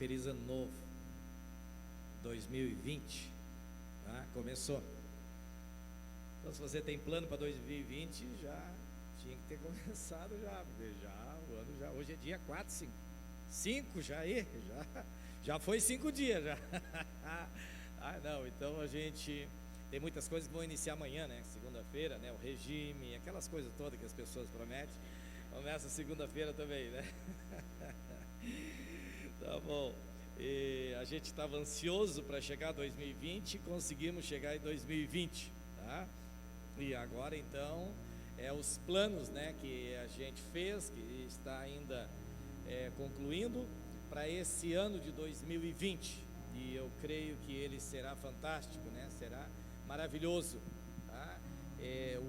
feliz ano novo, 2020, tá? Começou. Então, se você tem plano para 2020, já tinha que ter começado já, porque já o ano já, hoje é dia 4, 5, 5 já aí, já foi 5 dias já. Ah, não, então a gente tem muitas coisas que vão iniciar amanhã, né? Segunda-feira, né? O regime, aquelas coisas todas que as pessoas prometem. Começa segunda-feira também, né? Tá bom. E a gente estava ansioso para chegar a 2020 e conseguimos chegar em 2020, tá? E agora então os planos, né, que a gente fez, que está ainda concluindo para esse ano de 2020, e eu creio que ele será fantástico, né? Será maravilhoso, tá?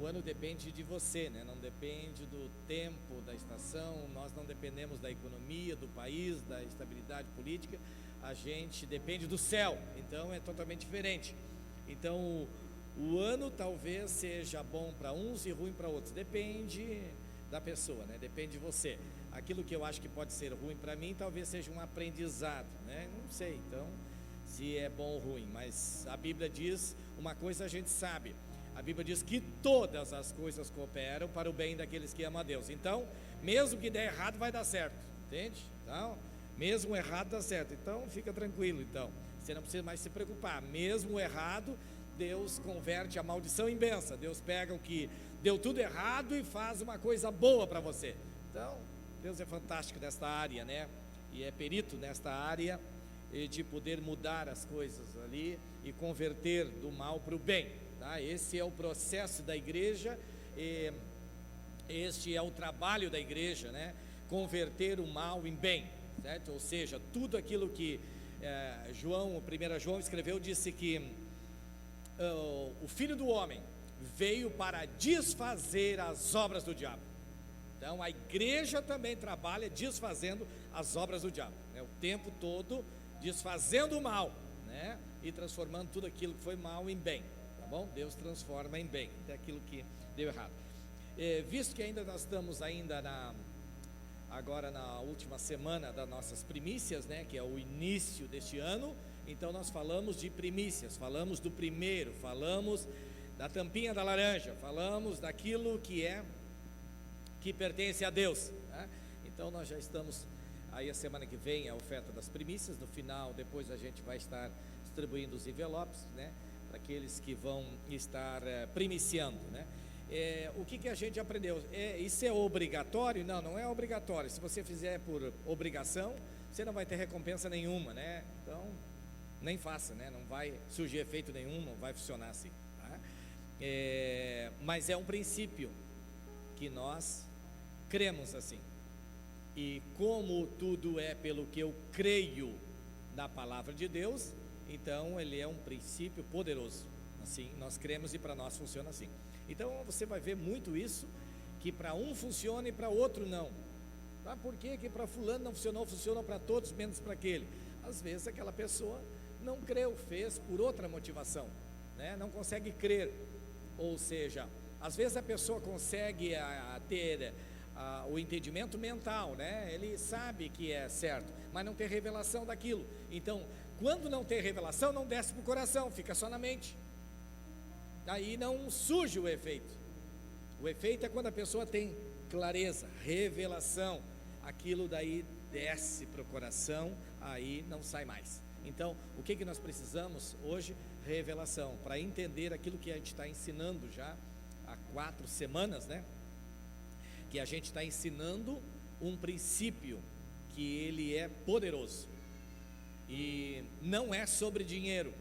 O ano depende de você, né? Não depende do tempo, da estação, nós não dependemos da economia, do país, da estabilidade política, a gente depende do céu, então é totalmente diferente. Então o ano talvez seja bom para uns e ruim para outros, depende da pessoa, né? Depende de você. Aquilo que eu acho que pode ser ruim para mim, talvez seja um aprendizado, né? Não sei, então, se é bom ou ruim, mas a Bíblia diz, uma coisa a gente sabe, a Bíblia diz que todas as coisas cooperam para o bem daqueles que amam a Deus. Então, mesmo que der errado, vai dar certo, entende? Então, mesmo errado dá certo, então fica tranquilo, então, você não precisa mais se preocupar, mesmo errado, Deus converte a maldição em bênção, Deus pega o que deu tudo errado e faz uma coisa boa para você. Então, Deus é fantástico nesta área, né? E é perito nesta área de poder mudar as coisas ali e converter do mal para o bem, tá? Esse é o processo da igreja, este é o trabalho da igreja, né? Converter o mal em bem, certo? Ou seja, tudo aquilo que João, 1 João escreveu, disse que o Filho do Homem veio para desfazer as obras do diabo. Então a igreja também trabalha desfazendo as obras do diabo, né? O tempo todo desfazendo o mal, né? E transformando tudo aquilo que foi mal em bem, tá bom? Deus transforma em bem, até aquilo que deu errado. Visto que ainda nós estamos ainda agora na última semana das nossas primícias, né? Que é o início deste ano, então nós falamos de primícias, falamos do primeiro, falamos da tampinha da laranja, falamos daquilo que pertence a Deus, né? Então nós já estamos aí, a semana que vem a oferta das primícias, no final, depois a gente vai estar distribuindo os envelopes, né, para aqueles que vão estar primiciando, né? O que a gente aprendeu? Isso é obrigatório? Não, não é obrigatório. Se você fizer por obrigação, você não vai ter recompensa nenhuma, né? Então, nem faça, né? Não vai surgir efeito nenhum, não vai funcionar assim, tá? Mas é um princípio que nós cremos assim. E como tudo é pelo que eu creio na palavra de Deus, então ele é um princípio poderoso. Assim, nós cremos e para nós funciona assim. Então você vai ver muito isso, que para um funciona e para outro não. Tá? Por que para fulano não funcionou, funciona para todos, menos para aquele? Às vezes aquela pessoa não creu, fez por outra motivação, né? Não consegue crer. Ou seja, às vezes a pessoa consegue ter o entendimento mental, né? Ele sabe que é certo, mas não tem revelação daquilo. Então, quando não tem revelação, não desce para o coração, fica só na mente. Aí não surge o efeito. O efeito é quando a pessoa tem clareza, revelação, aquilo daí desce para o coração, aí não sai mais. Então, o que nós precisamos hoje? Revelação, para entender aquilo que a gente está ensinando já há 4 semanas, né? Que a gente está ensinando um princípio que ele é poderoso, e não é sobre dinheiro,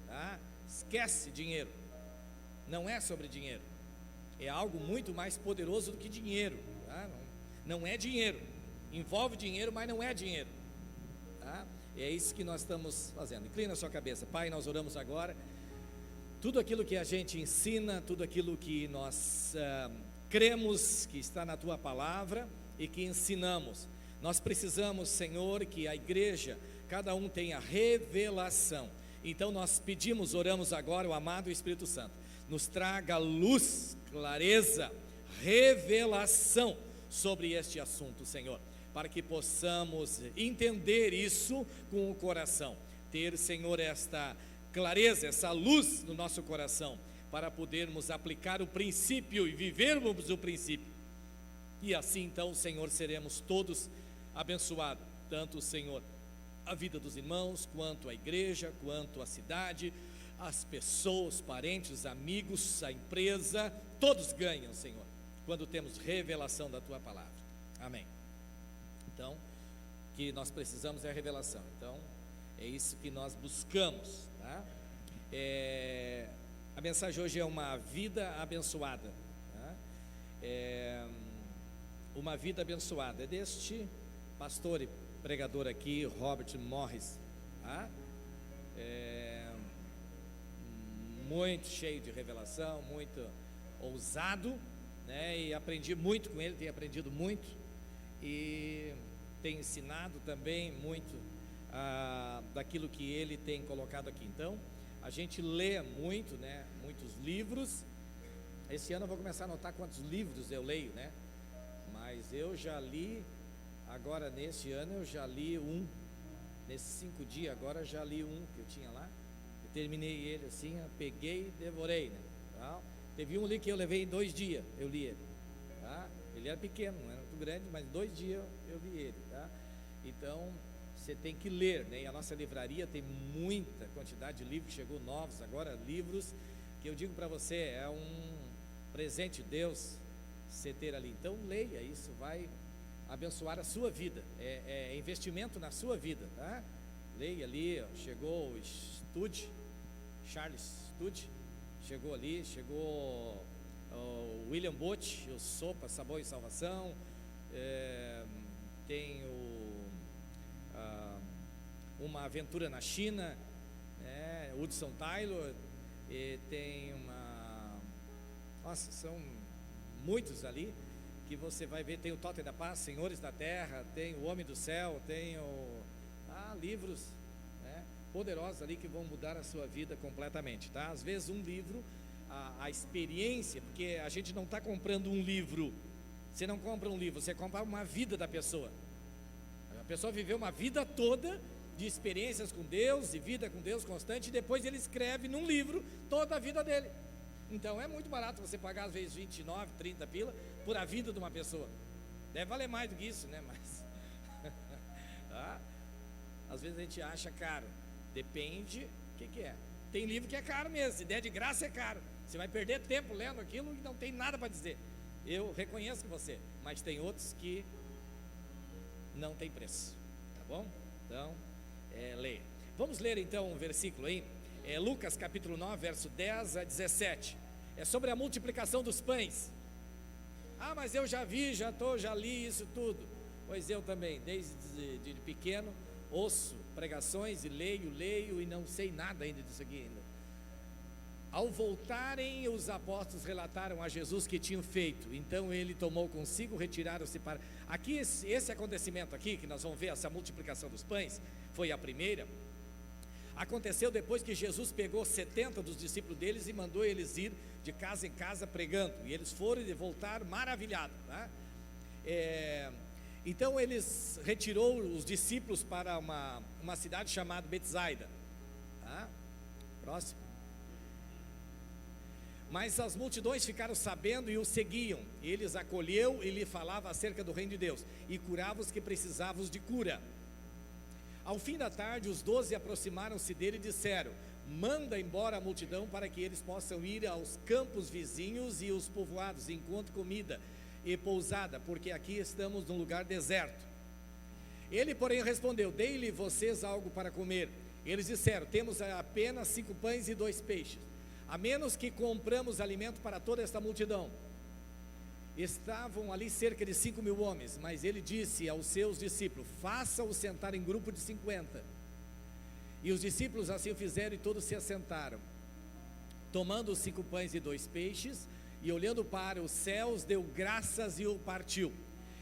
tá? Esquece dinheiro, não é sobre dinheiro, é algo muito mais poderoso do que dinheiro, tá? Não é dinheiro, envolve dinheiro, mas não é dinheiro, tá? É isso que nós estamos fazendo. Inclina a sua cabeça. Pai, nós oramos agora, tudo aquilo que a gente ensina, tudo aquilo que nós cremos que está na Tua Palavra e que ensinamos, nós precisamos, Senhor, que a igreja, cada um tenha revelação. Então nós pedimos, oramos agora, o amado Espírito Santo nos traga luz, clareza, revelação sobre este assunto, Senhor. para que possamos entender isso com o coração, ter, Senhor, esta clareza, essa luz no nosso coração, para podermos aplicar o princípio e vivermos o princípio, e assim então, Senhor, seremos todos abençoados, tanto, Senhor, a vida dos irmãos, quanto a igreja, quanto a cidade, as pessoas, parentes, amigos, a empresa, todos ganham, Senhor, quando temos revelação da Tua palavra. Amém. Então, o que nós precisamos é a revelação. Então, é isso que nós buscamos, tá? A mensagem hoje é uma vida abençoada, tá? Uma vida abençoada. É deste pastor e pregador aqui, Robert Morris, tá? Muito cheio de revelação, muito ousado, né? E aprendi muito com ele, tenho aprendido muito, e tenho ensinado também muito daquilo que ele tem colocado aqui. Então, a gente lê muito, né? Muitos livros. Esse ano eu vou começar a anotar quantos livros eu leio, né? Mas eu já li, agora nesse ano eu já li nesses 5 dias agora já li que eu tinha lá. Eu terminei ele assim, peguei e devorei, né? Tá? Teve um ali que eu levei em 2 dias, eu li ele, tá? Ele era pequeno, não era muito grande, mas 2 dias eu li ele, tá? Então, você tem que ler, né? E a nossa livraria tem muita quantidade de livros, chegou novos agora, livros que eu digo para você, é um presente de Deus você ter ali. Então leia, isso vai abençoar a sua vida, é investimento na sua vida, tá? Leia ali, ó, chegou o Charles Studd, chegou ali, chegou o William Booth, o Sopa, Sabor e Salvação, tem uma aventura na China, né? Hudson Taylor, e tem são muitos ali, que você vai ver, tem o Totem da Paz, Senhores da Terra, tem o Homem do Céu, tem livros, né, poderosos ali que vão mudar a sua vida completamente, tá? Às vezes um livro, a experiência, porque a gente não está comprando um livro, você não compra um livro, você compra uma vida da pessoa. A pessoa viveu uma vida toda de experiências com Deus, de vida com Deus constante, e depois ele escreve num livro toda a vida dele. Então é muito barato você pagar às vezes 29, 30 pila por a vida de uma pessoa. Deve valer mais do que isso, né? Mas tá? Às vezes a gente acha caro. Depende o que é. Tem livro que é caro mesmo, se der de graça é caro. Você vai perder tempo lendo aquilo e não tem nada para dizer. Eu reconheço você, mas tem outros que não tem preço, tá bom? Então, leia. Vamos ler então um versículo aí. Lucas capítulo 9, verso 10 a 17. É sobre a multiplicação dos pães. Mas eu já vi, já li isso tudo. Pois eu também, desde de pequeno, ouço pregações e leio e não sei nada ainda disso aqui ainda. Ao voltarem, os apóstolos relataram a Jesus que tinham feito. Então ele tomou consigo, retiraram-se para... Aqui, esse acontecimento aqui, que nós vamos ver, essa multiplicação dos pães, foi a primeira. Aconteceu depois que Jesus pegou 70 dos discípulos deles e mandou eles ir de casa em casa pregando. E eles foram e voltaram maravilhados, tá? Então eles retirou os discípulos para uma cidade chamada Betsaida, tá? Próximo. Mas as multidões ficaram sabendo e o seguiam. Ele os acolheu e lhe falava acerca do reino de Deus e curava os que precisavam de cura. Ao fim da tarde, os 12 aproximaram-se dele e disseram: manda embora a multidão para que eles possam ir aos campos vizinhos e os povoados, e encontrem comida e pousada, porque aqui estamos num lugar deserto. Ele, porém, respondeu: dei-lhe vocês algo para comer. Eles disseram: temos apenas 5 pães e 2 peixes, a menos que compramos alimento para toda esta multidão. Estavam ali cerca de 5.000 homens, mas ele disse aos seus discípulos: faça-os sentar em grupo de 50. E os discípulos assim o fizeram, e todos se assentaram. Tomando os 5 pães e 2 peixes, e olhando para os céus, deu graças e o partiu.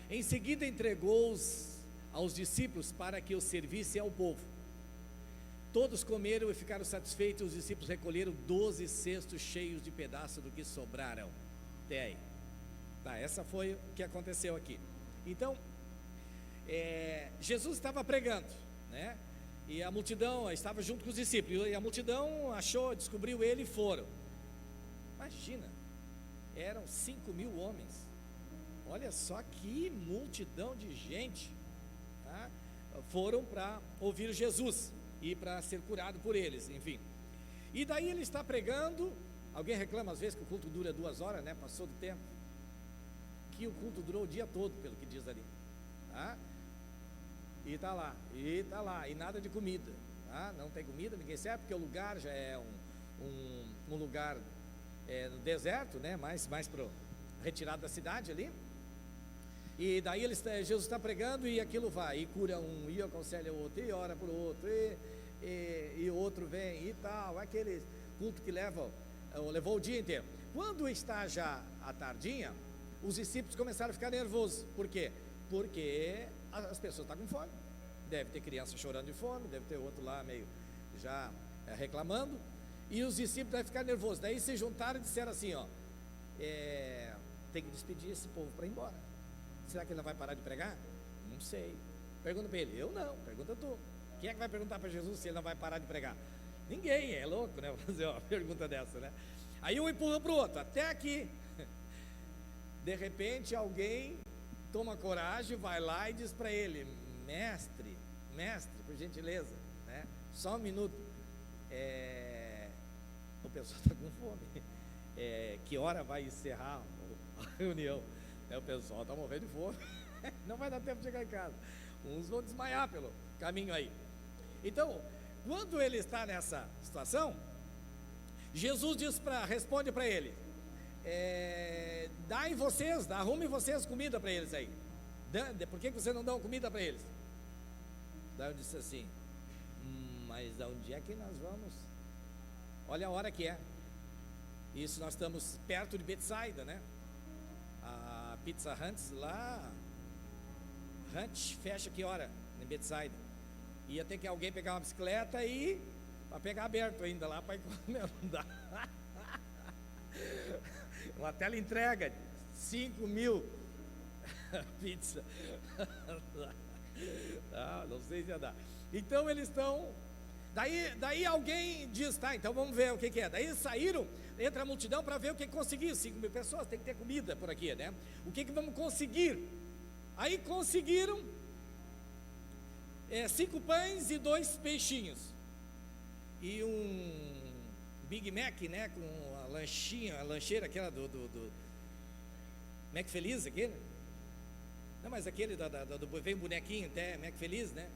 Em seguida entregou-os aos discípulos para que os servissem ao povo. Todos comeram e ficaram satisfeitos. Os discípulos recolheram 12 cestos cheios de pedaços do que sobraram. Até aí. Tá, essa foi o que aconteceu aqui. Então, Jesus estava pregando, né? E a multidão estava junto com os discípulos, e a multidão descobriu ele e foram. Imagina, eram 5.000 homens. Olha só que multidão de gente, tá? Foram para ouvir Jesus e para ser curado por eles, enfim. E daí ele está pregando. Alguém reclama às vezes que o culto dura 2 horas, né? Passou do tempo. Que o culto durou o dia todo, pelo que diz ali, tá? E está lá, e nada de comida, tá? Não tem comida, ninguém serve, porque o lugar já é um lugar no deserto, né? Mais para retirado da cidade ali. E daí Jesus está pregando e aquilo vai, e cura um, e aconselha o outro, e ora para o outro, e o outro vem e tal, aquele culto que levou o dia inteiro. Quando está já à tardinha, os discípulos começaram a ficar nervosos. Por quê? Porque as pessoas estão com fome. Deve ter criança chorando de fome, deve ter outro lá meio já reclamando, e os discípulos devem ficar nervosos. Daí se juntaram e disseram assim, tem que despedir esse povo para ir embora. Será que ele não vai parar de pregar? Não sei. Pergunta para ele. Eu não, pergunta tu. Quem é que vai perguntar para Jesus se ele não vai parar de pregar? Ninguém, é louco, né? Fazer uma pergunta dessa, né? Aí um empurra para o outro, até que de repente alguém toma coragem, vai lá e diz para ele: mestre, por gentileza, né? Só um minuto. O pessoal está com fome. Que hora vai encerrar a reunião? O pessoal está morrendo de fome. Não vai dar tempo de chegar em casa. Uns vão desmaiar pelo caminho aí. Então, quando ele está nessa situação, Jesus responde para ele: arrume vocês comida para eles aí. Por que vocês não dão comida para eles? Daí eu disse assim: mas aonde é que nós vamos? Olha a hora que é. Isso, nós estamos perto de Betsaida, né? A Pizza Hut lá, fecha que hora? Em Betsaida. Ia ter que alguém pegar uma bicicleta e para pegar aberto ainda lá para ir comer, não dá. Uma tela entrega 5.000 pizza. Não sei se ia dar. Então eles estão. Daí alguém diz: tá, então vamos ver o que é. Daí saíram entre a multidão para ver o que conseguiram. 5.000 pessoas, tem que ter comida por aqui, né? O que vamos conseguir? Aí conseguiram 5 pães e 2 peixinhos. E um Big Mac, né? Com a lancheira aquela do Mac Feliz, aquele? Não, mas aquele vem um bonequinho até, Mac Feliz, né?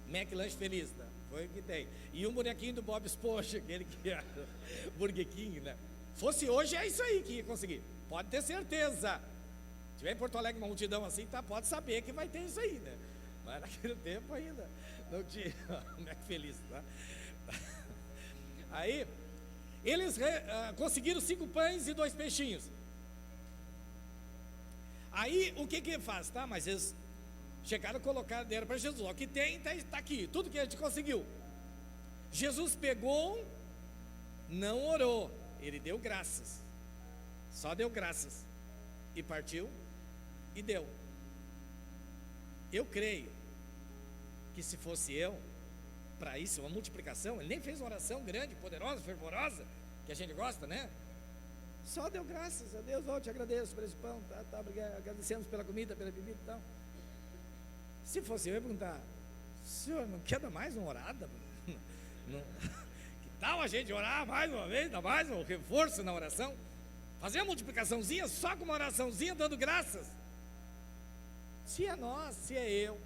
Mac Lanche Feliz, né? Foi o que tem. E um bonequinho do Bob Esponja, aquele que é Burger King, né? Fosse hoje, é isso aí que ia conseguir. Pode ter certeza. Se tiver em Porto Alegre uma multidão assim, tá, pode saber que vai ter isso aí, né? Mas naquele tempo ainda não tinha Mac Feliz, tá? Aí, eles conseguiram 5 pães e 2 peixinhos. Aí, o que faz, tá? Mas eles chegaram a colocar, deram para Jesus: o que tem, está aqui, tudo que a gente conseguiu. Jesus pegou, não orou, ele deu graças, só deu graças, e partiu, e deu. Eu creio que se fosse eu, para isso, uma multiplicação, ele nem fez uma oração grande, poderosa, fervorosa, que a gente gosta, né? Só deu graças a Deus. Eu te agradeço por esse pão, tá, agradecemos pela comida, pela bebida e tal. Se fosse eu ia perguntar: senhor, não quer dar mais uma orada? Não. Que tal a gente orar mais uma vez, dar mais um reforço na oração? Fazer uma multiplicaçãozinha só com uma oraçãozinha, dando graças. Se é nós, se é eu,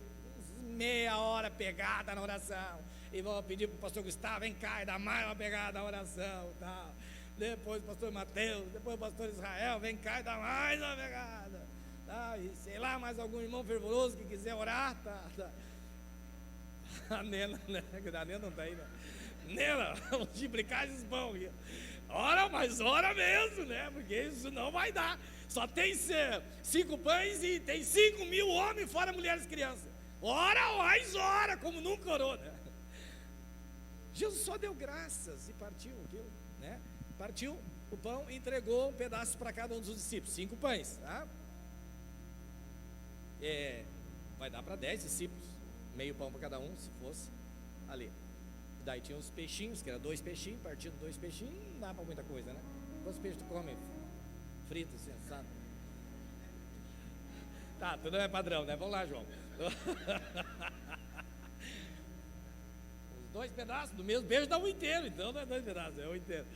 meia hora pegada na oração, e vou pedir para o pastor Gustavo: vem cá e dá mais uma pegada na oração, tal. Depois o pastor Mateus, depois o pastor Israel: vem cá e dá mais uma pegada, tá? E sei lá, mais algum irmão fervoroso que quiser orar, tá. A Nena, né? A Nena não está aí, né? Nena, multiplicar esses pão aqui. Ora, mas ora mesmo, né? Porque isso não vai dar. Só tem 5 pães e tem 5.000 homens, fora mulheres e crianças. Ora, mais ora, como nunca orou, né? Jesus só deu graças e partiu aquilo, né? Partiu o pão e entregou um pedaço para cada um dos discípulos. 5 pães, tá? vai dar para 10 discípulos, meio pão para cada um, se fosse ali. Daí tinha os peixinhos, que era 2 peixinhos, partindo 2 peixinhos, não dá para muita coisa, né? Quantos peixes tu come? Frito, assim, assado? Tá, tu não é padrão, né? Vamos lá, João. Os 2 pedaços do mesmo beijo dá um inteiro, então não é 2 pedaços, é um inteiro.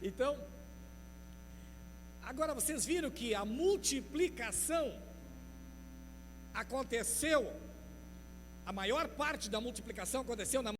Então, agora vocês viram que a multiplicação aconteceu, a maior parte da multiplicação aconteceu na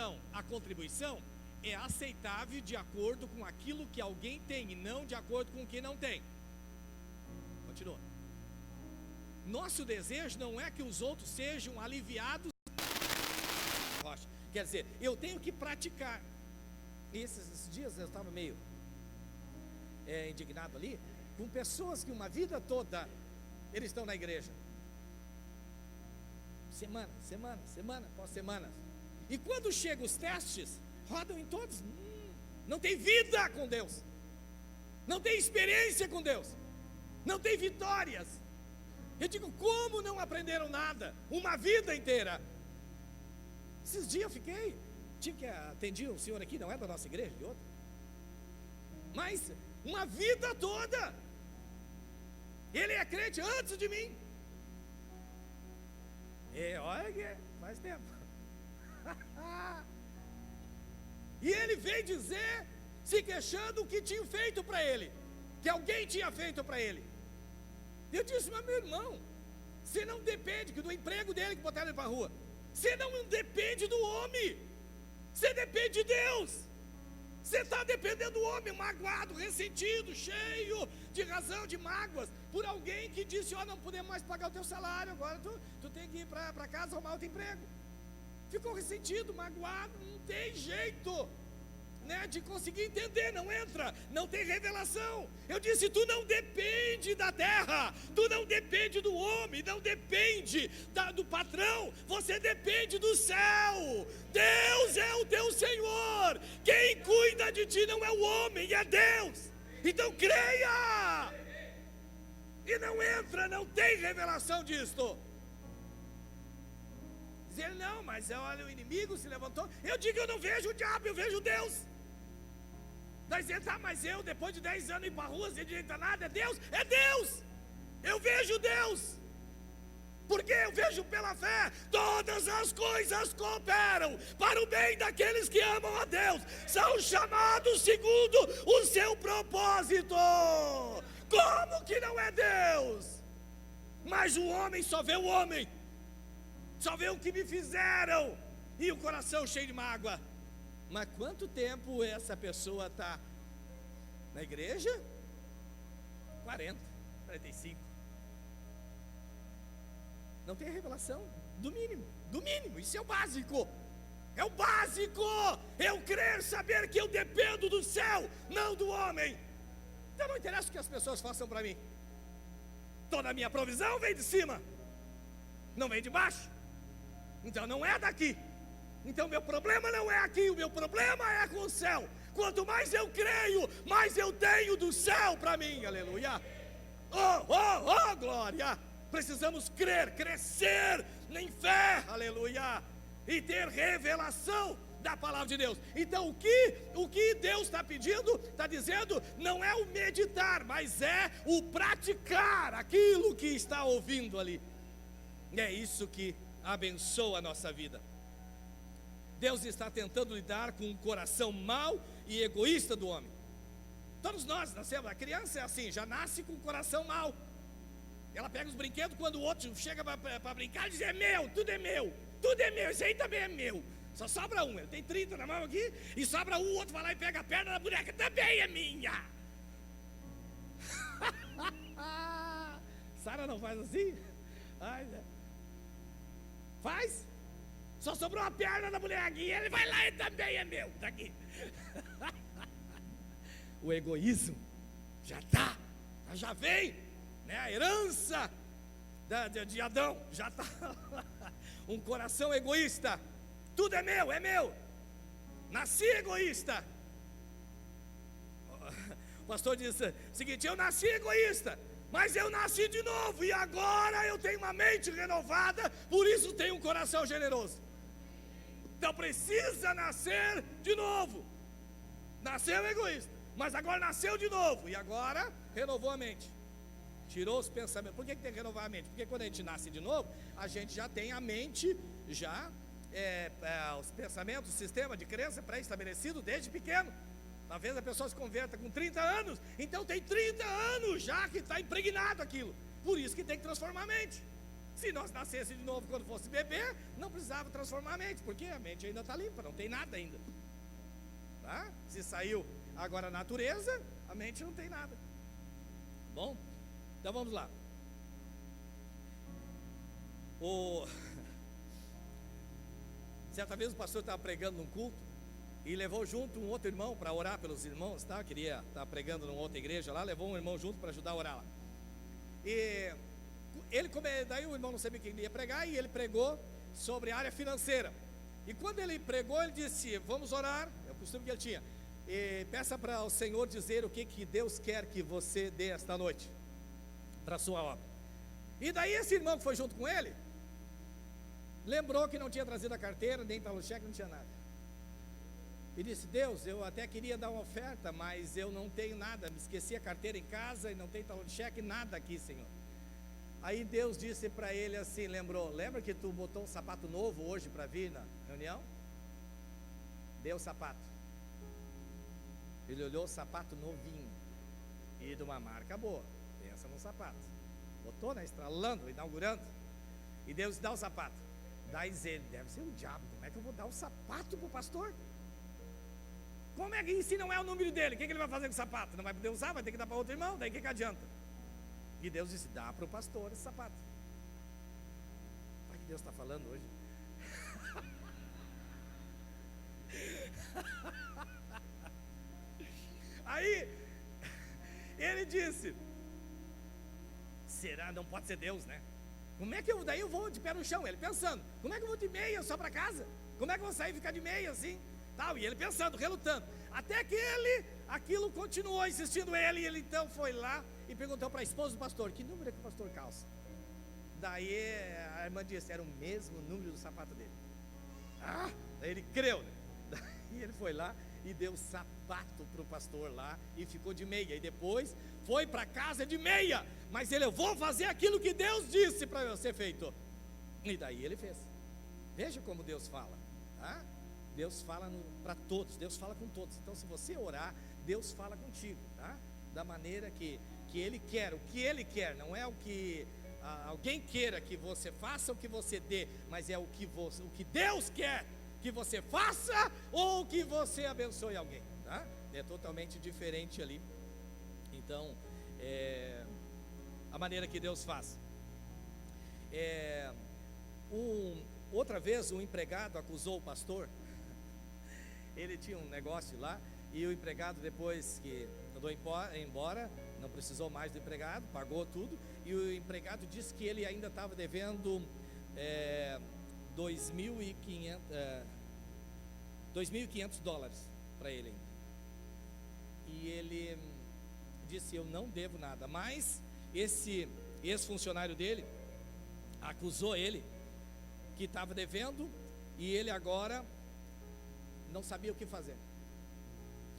então a contribuição é aceitável de acordo com aquilo que alguém tem e não de acordo com o que não tem. Continua. Nosso desejo não é que os outros sejam aliviados. Quer dizer, eu tenho que praticar. Esses dias eu estava meio indignado ali com pessoas que uma vida toda eles estão na igreja, semana após semana, e quando chegam os testes, rodam em todos, não tem vida com Deus, não tem experiência com Deus, não tem vitórias. Eu digo, como não aprenderam nada uma vida inteira? Esses dias eu tive que atender um senhor aqui, não é da nossa igreja, de outra, mas uma vida toda ele é crente antes de mim. Olha que faz tempo. E ele veio dizer, se queixando o que tinham feito para ele, que alguém tinha feito para ele. Eu disse, mas meu irmão, você não depende do emprego dele que botaram ele para a rua, você não depende do homem, você depende de Deus. Você está dependendo do homem, magoado, ressentido, cheio de razão, de mágoas, por alguém que disse, não podemos mais pagar o teu salário, agora tu tem que ir para casa arrumar outro emprego. Ficou ressentido, magoado, não tem jeito, né, de conseguir entender, não entra, não tem revelação. Eu disse, tu não depende da terra, tu não depende do homem, não depende do patrão, você depende do céu. Deus é o teu Senhor, quem cuida de ti não é o homem, é Deus. Então creia, e não entra, não tem revelação disto. Dizer, não, mas olha, o inimigo se levantou. Eu digo, eu não vejo o diabo, eu vejo Deus. Nós dizemos, mas eu, depois de 10 anos ir para a rua, sem direito a nada, é Deus? É Deus! Eu vejo Deus, porque eu vejo pela fé, todas as coisas cooperam para o bem daqueles que amam a Deus, são chamados segundo o seu propósito. Como que não é Deus? Mas o homem só vê o homem, só vê o que me fizeram, e o coração cheio de mágoa. Mas quanto tempo essa pessoa está na igreja? 40, 45. Não tem revelação do mínimo, isso é o básico. É o básico, eu crer, saber que eu dependo do céu, não do homem. Então não interessa o que as pessoas façam para mim, toda a minha provisão vem de cima, não vem de baixo. Então não é daqui. Então meu problema não é aqui, o meu problema é com o céu. Quanto mais eu creio, mais eu tenho do céu para mim, aleluia. Oh, glória. Precisamos crer, crescer em fé, aleluia, e ter revelação da palavra de Deus. Então o que Deus está pedindo, está dizendo, não é o meditar, mas é o praticar aquilo que está ouvindo ali. É isso que abençoa a nossa vida. Deus está tentando lidar com o coração mau e egoísta do homem. Todos nós nascemos, a criança é assim, já nasce com o coração mau. Ela pega os brinquedos, quando o outro chega para brincar, diz, é meu, tudo é meu, esse aí também é meu. Só sobra um, ele tem 30 na mão aqui, e sobra um, o outro vai lá e pega a perna da boneca, também é minha. Sara não faz assim? Ai, né? Faz? Só sobrou a perna da bonequinha, ele vai lá e também é meu, tá aqui. O egoísmo já vem, né? A herança de Adão já está. Um coração egoísta, tudo é meu. Nasci egoísta. O pastor disse o seguinte, eu nasci egoísta, mas eu nasci de novo, e agora eu tenho uma mente renovada, por isso tenho um coração generoso. Então precisa nascer de novo. Nasceu egoísta, mas agora nasceu de novo, e agora renovou a mente, tirou os pensamentos. Por que tem que renovar a mente? Porque quando a gente nasce de novo, a gente já tem a mente, os pensamentos, o sistema de crença pré-estabelecido desde pequeno. Talvez a pessoa se converta com 30 anos, então tem 30 anos já que está impregnado aquilo. Por isso que tem que transformar a mente. Se nós nascesse de novo quando fosse bebê, não precisava transformar a mente, porque a mente ainda está limpa, não tem nada ainda. Tá? Se saiu agora a natureza, a mente não tem nada. Bom, então vamos lá. Certa vez o pastor estava pregando num culto e levou junto um outro irmão para orar pelos irmãos, tá? Queria estar pregando numa outra igreja lá, levou um irmão junto para ajudar a orar lá. E daí o irmão não sabia o que ele ia pregar, e ele pregou sobre a área financeira. E quando ele pregou, ele disse: vamos orar, é o costume que ele tinha, e peça para o Senhor dizer o que Deus quer que você dê esta noite para a sua obra. E daí esse irmão que foi junto com ele lembrou que não tinha trazido a carteira, nem talão de cheque, não tinha nada. E disse: Deus, eu até queria dar uma oferta, mas eu não tenho nada, me esqueci a carteira em casa e não tenho talão de cheque, nada aqui, Senhor. Aí Deus disse para ele assim, lembra que tu botou um sapato novo hoje para vir na reunião? Deu o sapato. Ele olhou o sapato novinho e de uma marca boa, pensa no sapato, botou, né, estralando, inaugurando, e Deus dá o sapato. Daí ele: deve ser o diabo, como é que eu vou dar o sapato para o pastor? Como é que, se não é o número dele, o que ele vai fazer com o sapato? Não vai poder usar, vai ter que dar para outro irmão, daí o que adianta? E Deus disse: dá para o pastor esse sapato. Olha o que Deus está falando hoje. Aí ele disse: será? Não pode ser Deus, né? Como é que daí eu vou de pé no chão? Ele pensando: como é que eu vou de meia só para casa? Como é que eu vou sair e ficar de meia assim? Tal, e ele pensando, relutando, até que aquilo continuou insistindo ele, e ele então foi lá e perguntou para a esposa do pastor: que número é que o pastor calça? Daí a irmã disse: era o mesmo número do sapato dele. Daí ele creu, né? Daí ele foi lá e deu sapato para o pastor lá e ficou de meia, e depois foi para casa de meia, mas ele: eu vou fazer aquilo que Deus disse para você feito. E daí ele fez. Veja como Deus fala, tá? Deus fala para todos, Deus fala com todos. Então, se você orar, Deus fala contigo, tá? Da maneira que Ele quer, o que Ele quer, não é o que alguém queira que você faça, o que você dê, mas é o que Deus quer que você faça, ou que você abençoe alguém, tá? É totalmente diferente ali. Então, a maneira que Deus faz. Outra vez um empregado acusou o pastor. Ele tinha um negócio lá, e o empregado, depois que mandou embora, não precisou mais do empregado, pagou tudo, e o empregado disse que ele ainda estava devendo $2.500 para ele ainda. E ele disse: eu não devo nada. Mas esse ex-funcionário dele acusou ele que estava devendo, e ele agora não sabia o que fazer.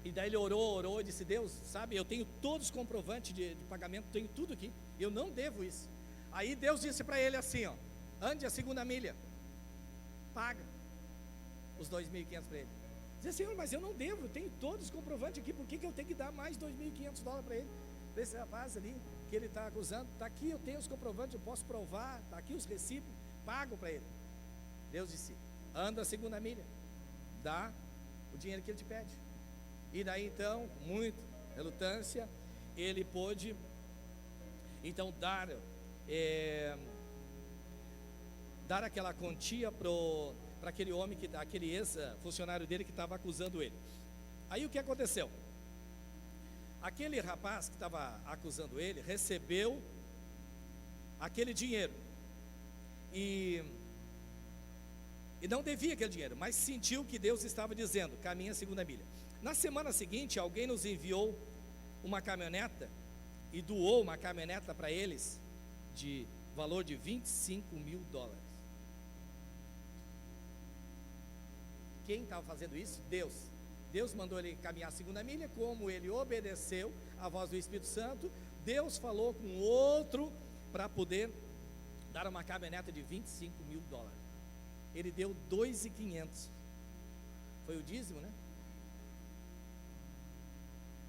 E daí ele orou e disse: Deus, sabe, eu tenho todos os comprovantes de pagamento, tenho tudo aqui, eu não devo isso. Aí Deus disse para ele assim: ande a segunda milha, paga os 2.500 para ele. Diz: Senhor, mas eu não devo, eu tenho todos os comprovantes aqui, por que eu tenho que dar mais $2.500 para ele? Para esse rapaz ali que ele está acusando, está aqui, eu tenho os comprovantes, eu posso provar, está aqui os recibos, pago para ele. Deus disse: anda a segunda milha, dá o dinheiro que ele te pede. E daí então, muita relutância, ele pôde então dar aquela quantia para aquele homem, aquele ex-funcionário dele que estava acusando ele. Aí o que aconteceu? Aquele rapaz que estava acusando ele recebeu aquele dinheiro e não devia aquele dinheiro, mas sentiu que Deus estava dizendo: caminha a segunda milha. Na semana seguinte, alguém nos enviou uma caminhoneta e doou uma caminhoneta para eles de valor de $25.000. Quem estava fazendo isso? Deus. Deus mandou ele caminhar a segunda milha. Como ele obedeceu à voz do Espírito Santo, Deus falou com outro para poder dar uma caminhoneta de $25.000. Ele deu $2.500. Foi o dízimo, né?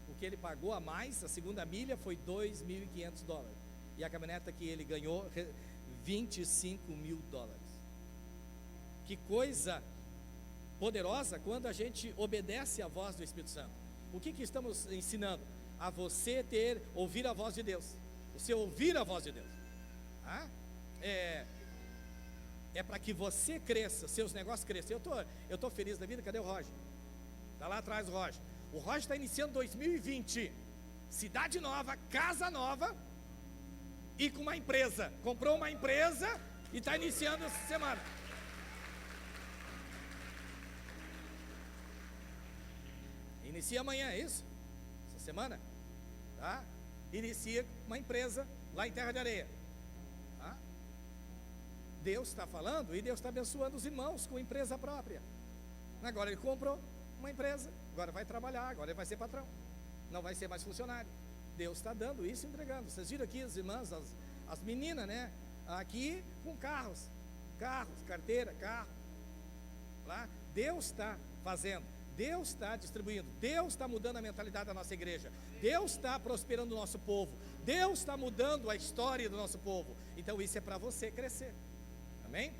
O que ele pagou a mais, a segunda milha, foi $2.500. E a caminhoneta que ele ganhou US$ 25.000. Que coisa poderosa quando a gente obedece à voz do Espírito Santo. O que estamos ensinando? A você ouvir a voz de Deus. Você ouvir a voz de Deus. É para que você cresça, seus negócios cresçam. Eu tô feliz da vida. Cadê o Roger? Está lá atrás o Roger. O Roger está iniciando 2020. Cidade nova, casa nova e com uma empresa. Comprou uma empresa e está iniciando essa semana. Inicia amanhã, é isso? Essa semana? Tá? Inicia uma empresa lá em Terra de Areia. Tá? Deus está falando e Deus está abençoando os irmãos com empresa própria. Agora ele comprou uma empresa, agora vai trabalhar, agora ele vai ser patrão. Não vai ser mais funcionário. Deus está dando isso, entregando. Vocês viram aqui as irmãs, as meninas, né? Aqui com carros, carteira, carro. Lá, Deus está fazendo. Deus está distribuindo, Deus está mudando a mentalidade da nossa igreja, Deus está prosperando o nosso povo, Deus está mudando a história do nosso povo. Então isso é para você crescer, amém?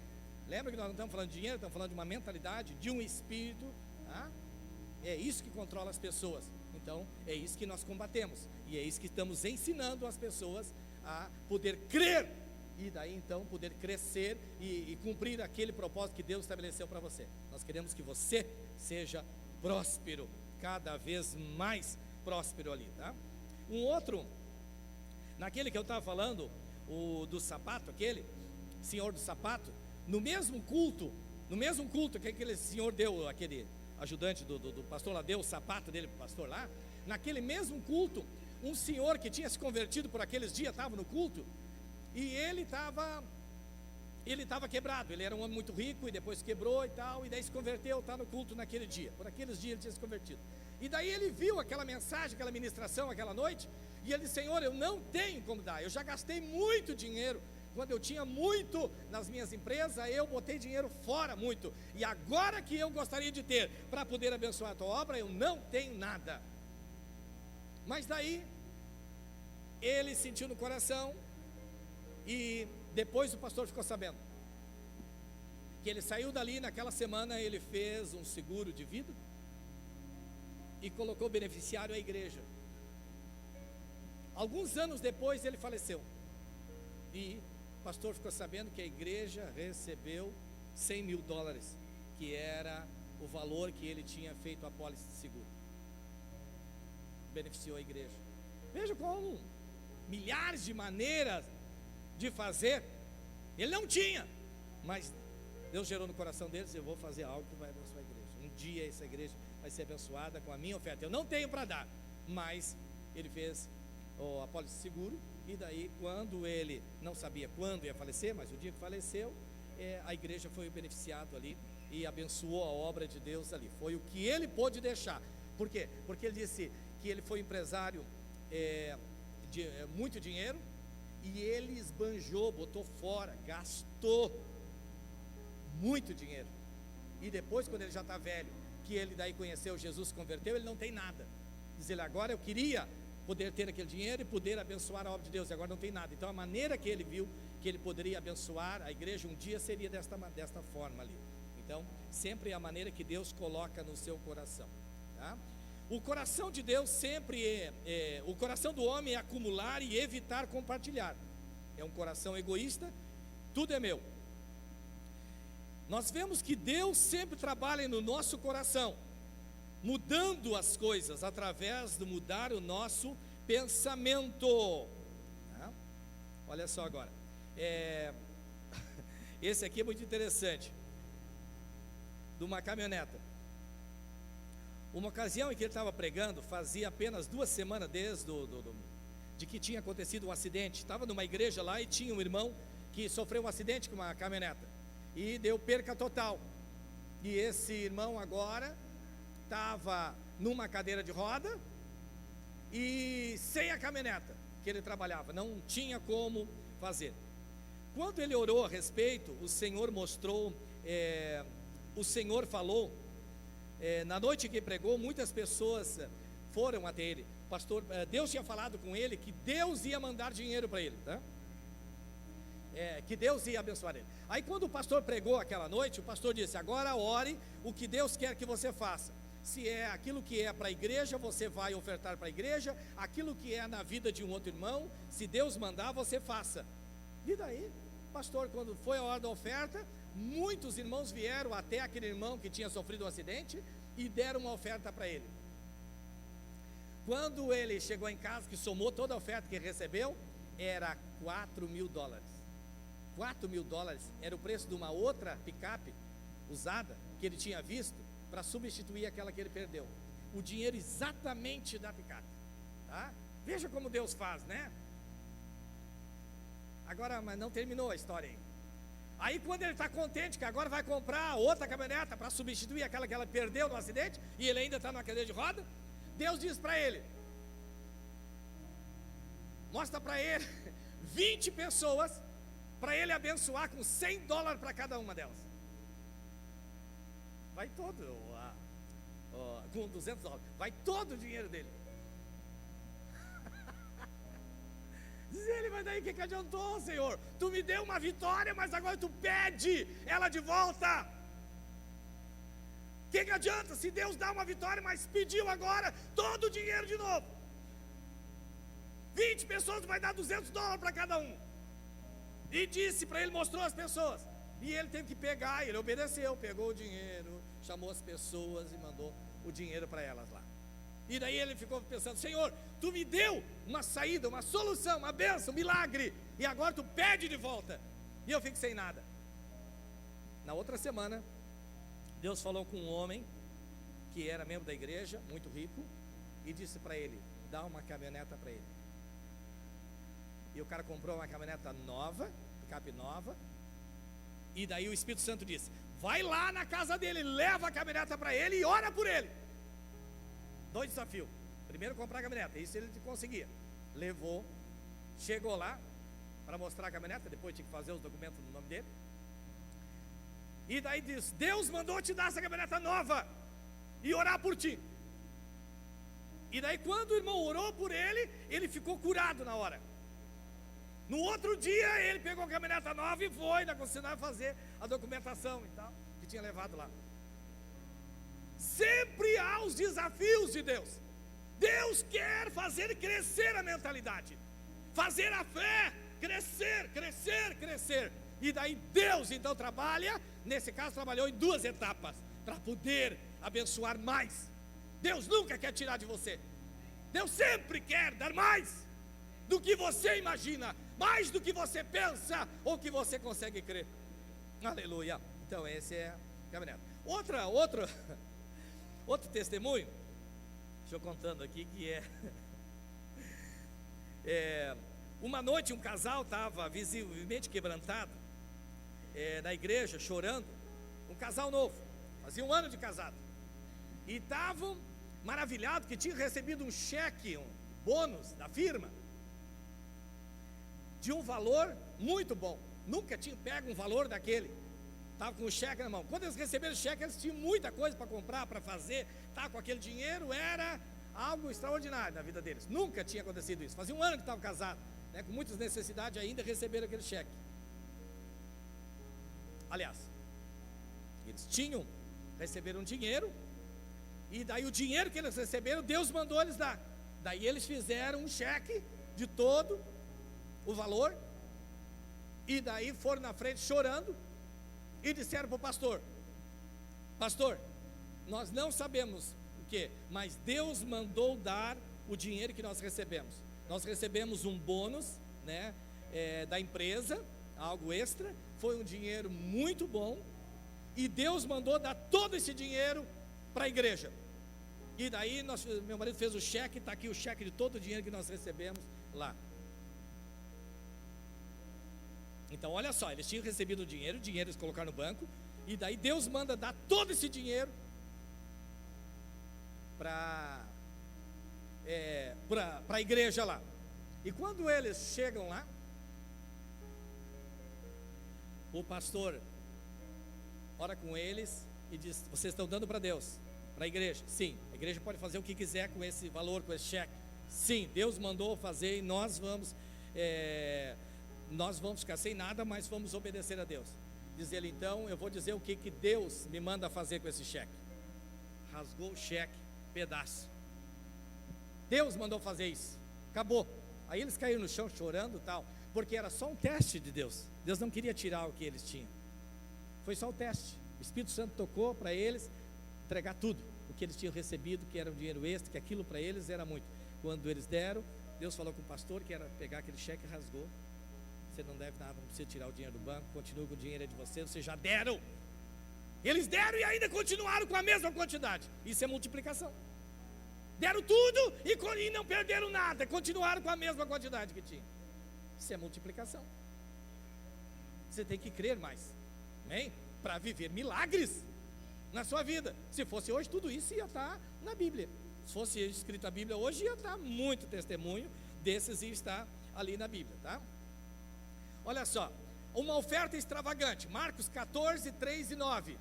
Lembra que nós não estamos falando de dinheiro, estamos falando de uma mentalidade, de um espírito, tá? É isso que controla as pessoas. Então é isso que nós combatemos, e é isso que estamos ensinando as pessoas a poder crer, e daí então poder crescer e cumprir aquele propósito que Deus estabeleceu para você. Nós queremos que você seja próspero, cada vez mais próspero ali, tá? Um outro, naquele que eu estava falando, o do sapato, aquele senhor do sapato, no mesmo culto que aquele senhor deu, aquele ajudante do pastor lá, deu o sapato dele para o pastor lá, naquele mesmo culto, um senhor que tinha se convertido por aqueles dias, estava no culto, e ele estava quebrado. Ele era um homem muito rico e depois quebrou e tal, e daí se converteu, está no culto naquele dia. Por aqueles dias ele tinha se convertido. E daí ele viu aquela mensagem, aquela ministração, aquela noite, e ele disse: Senhor, eu não tenho como dar, eu já gastei muito dinheiro. Quando eu tinha muito nas minhas empresas, eu botei dinheiro fora muito, e agora que eu gostaria de ter para poder abençoar a tua obra, eu não tenho nada. Mas daí ele sentiu no coração, e depois o pastor ficou sabendo que ele saiu dali. Naquela semana ele fez um seguro de vida e colocou beneficiário à igreja. Alguns anos depois ele faleceu, e o pastor ficou sabendo que a igreja recebeu $100.000, que era o valor que ele tinha feito a apólice de seguro. Beneficiou a igreja. Veja como milhares de maneiras de fazer. Ele não tinha, mas Deus gerou no coração deles: eu vou fazer algo que vai abençoar a igreja. Um dia essa igreja vai ser abençoada com a minha oferta. Eu não tenho para dar, mas ele fez o apólice seguro. E daí, quando ele não sabia quando ia falecer, mas o dia que faleceu, a igreja foi beneficiado ali e abençoou a obra de Deus ali. Foi o que ele pôde deixar. Por quê? Porque ele disse que ele foi empresário de muito dinheiro, e ele esbanjou, botou fora, gastou muito dinheiro. E depois, quando ele já está velho, que ele daí conheceu Jesus, se converteu, ele não tem nada. Diz ele: agora eu queria poder ter aquele dinheiro e poder abençoar a obra de Deus, e agora não tem nada. Então a maneira que ele viu que ele poderia abençoar a igreja um dia seria desta forma ali. Então sempre é a maneira que Deus coloca no seu coração, tá? O coração de Deus sempre o coração do homem é acumular e evitar compartilhar. É um coração egoísta, tudo é meu. Nós vemos que Deus sempre trabalha no nosso coração, mudando as coisas através de mudar o nosso pensamento, tá? Olha só agora, esse aqui é muito interessante, de uma caminhoneta. Uma ocasião em que ele estava pregando, fazia apenas 2 semanas desde de que tinha acontecido um acidente. Estava numa igreja lá e tinha um irmão que sofreu um acidente com uma caminhoneta e deu perca total. E esse irmão agora estava numa cadeira de roda e sem a caminhoneta que ele trabalhava, não tinha como fazer. Quando ele orou a respeito, o Senhor mostrou, o Senhor falou, na noite que pregou, muitas pessoas foram até ele. Pastor, Deus tinha falado com ele que Deus ia mandar dinheiro para ele, tá? que Deus ia abençoar ele. Aí quando o pastor pregou aquela noite, o pastor disse: agora ore o que Deus quer que você faça. Se é aquilo que é para a igreja, você vai ofertar para a igreja. Aquilo que é na vida de um outro irmão, se Deus mandar, você faça. E daí, pastor, quando foi a hora da oferta, muitos irmãos vieram até aquele irmão que tinha sofrido um acidente e deram uma oferta para ele. Quando ele chegou em casa, que somou toda a oferta que recebeu, era $4.000. $4.000 era o preço de uma outra picape usada que ele tinha visto para substituir aquela que ele perdeu. O dinheiro exatamente da picape, tá? Veja como Deus faz, né? Agora, mas não terminou a história aí. Aí quando ele está contente que agora vai comprar outra caminhoneta para substituir aquela que ela perdeu no acidente, e ele ainda está numa cadeira de roda, Deus diz para ele, mostra para ele 20 pessoas para ele abençoar com $100 para cada uma delas. Vai todo, com $200, vai todo o dinheiro dele. Diz ele: mas daí o que adiantou, Senhor? Tu me deu uma vitória, mas agora tu pede ela de volta. O que adianta se Deus dá uma vitória, mas pediu agora todo o dinheiro de novo? 20 pessoas, vai dar $200 para cada um. E disse para ele, mostrou as pessoas. E ele teve que pegar, ele obedeceu, pegou o dinheiro, chamou as pessoas e mandou o dinheiro para elas lá. E daí ele ficou pensando: Senhor, tu me deu uma saída, uma solução, uma bênção, um milagre, e agora tu pede de volta, e eu fico sem nada. Na outra semana, Deus falou com um homem que era membro da igreja, muito rico, e disse para ele: dá uma caminhoneta para ele. E o cara comprou uma caminhoneta nova, picape nova. E daí o Espírito Santo disse: vai lá na casa dele, leva a caminhoneta para ele e ora por ele. 2 desafios: primeiro comprar a caminhoneta, isso ele conseguia. Levou, chegou lá para mostrar a caminhoneta, depois tinha que fazer os documentos no nome dele. E daí diz: Deus mandou te dar essa caminhoneta nova e orar por ti. E daí quando o irmão orou por ele, ele ficou curado na hora. No outro dia ele pegou a caminhoneta nova e foi na concessionária fazer a documentação e tal, que tinha levado lá. Sempre há os desafios de Deus. Deus quer fazer crescer a mentalidade, fazer a fé crescer, crescer, crescer. E daí Deus então trabalha, nesse caso trabalhou em 2 etapas, para poder abençoar mais. Deus nunca quer tirar de você. Deus sempre quer dar mais do que você imagina, mais do que você pensa ou que você consegue crer. Aleluia. Então esse é a caminhoneta. Outro testemunho, deixa eu contando aqui, que uma noite um casal estava visivelmente quebrantado na igreja, chorando. Um casal novo, fazia 1 ano de casado, e estavam maravilhados que tinham recebido um cheque, um bônus da firma, de um valor muito bom. Nunca tinham pego um valor daquele. Estavam com o cheque na mão. Quando eles receberam o cheque, eles tinham muita coisa para comprar, para fazer. Tá, com aquele dinheiro era algo extraordinário na vida deles. Nunca tinha acontecido isso. Fazia 1 ano que estavam casados, né, com muitas necessidades ainda, receberam aquele cheque. Aliás, eles receberam dinheiro, e daí o dinheiro que eles receberam, Deus mandou eles dar. Daí eles fizeram um cheque de todo o valor, e daí foram na frente chorando, e disseram para o pastor: pastor, nós não sabemos o que, mas Deus mandou dar o dinheiro que nós recebemos. Nós recebemos um bônus, né, da empresa, algo extra, foi um dinheiro muito bom, e Deus mandou dar todo esse dinheiro para a igreja. E daí meu marido fez o cheque, está aqui o cheque de todo o dinheiro que nós recebemos lá. Então olha só, eles tinham recebido o dinheiro eles colocaram no banco, e daí Deus manda dar todo esse dinheiro para a igreja lá. E quando eles chegam lá, o pastor ora com eles e diz: vocês estão dando para Deus, para a igreja? Sim. A igreja pode fazer o que quiser com esse valor, com esse cheque? Sim, Deus mandou fazer, e nós vamos nós vamos ficar sem nada, mas vamos obedecer a Deus. Diz ele, então, eu vou dizer o que Deus me manda fazer com esse cheque. Rasgou o cheque, pedaço. Deus mandou fazer isso, acabou. Aí eles caíram no chão chorando e tal, porque era só um teste de Deus. Deus não queria tirar o que eles tinham, foi só o teste. O Espírito Santo tocou para eles entregar tudo, o que eles tinham recebido, que era um dinheiro extra, que aquilo para eles era muito. Quando eles deram, Deus falou com o pastor que era pegar aquele cheque e rasgou. Você não deve nada, não precisa tirar o dinheiro do banco, continua com o dinheiro de vocês, vocês já deram. Eles deram e ainda continuaram com a mesma quantidade. Isso é multiplicação. Deram tudo e não perderam nada, continuaram com a mesma quantidade que tinham. Isso é multiplicação. Você tem que crer mais, amém? Para viver milagres na sua vida. Se fosse hoje, tudo isso ia estar na Bíblia. Se fosse escrito a Bíblia hoje, ia estar muito testemunho desses, ia estar ali na Bíblia, tá? Olha só, uma oferta extravagante, Marcos 14, 3 e 9.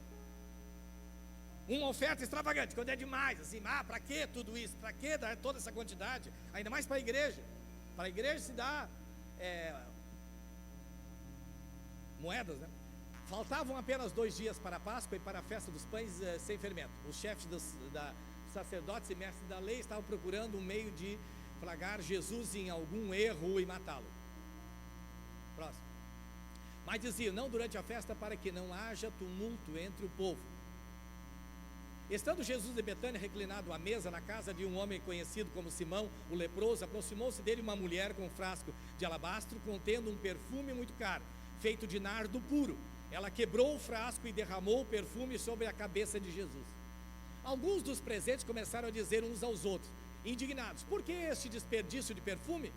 Uma oferta extravagante, quando é demais, assim, para que tudo isso? Para que dar toda essa quantidade? Ainda mais para a igreja. Para a igreja se dá moedas, né? Faltavam apenas 2 dias para a Páscoa e para a festa dos pães sem fermento. Os chefes da sacerdotes e mestres da lei estavam procurando um meio de flagrar Jesus em algum erro e matá-lo. Próximo. Mas diziam, não durante a festa, para que não haja tumulto entre o povo. Estando Jesus em Betânia, reclinado à mesa na casa de um homem conhecido como Simão, o leproso, aproximou-se dele uma mulher com um frasco de alabastro contendo um perfume muito caro, feito de nardo puro. Ela quebrou o frasco e derramou o perfume sobre a cabeça de Jesus. Alguns dos presentes começaram a dizer uns aos outros, indignados, por que este desperdício de perfume?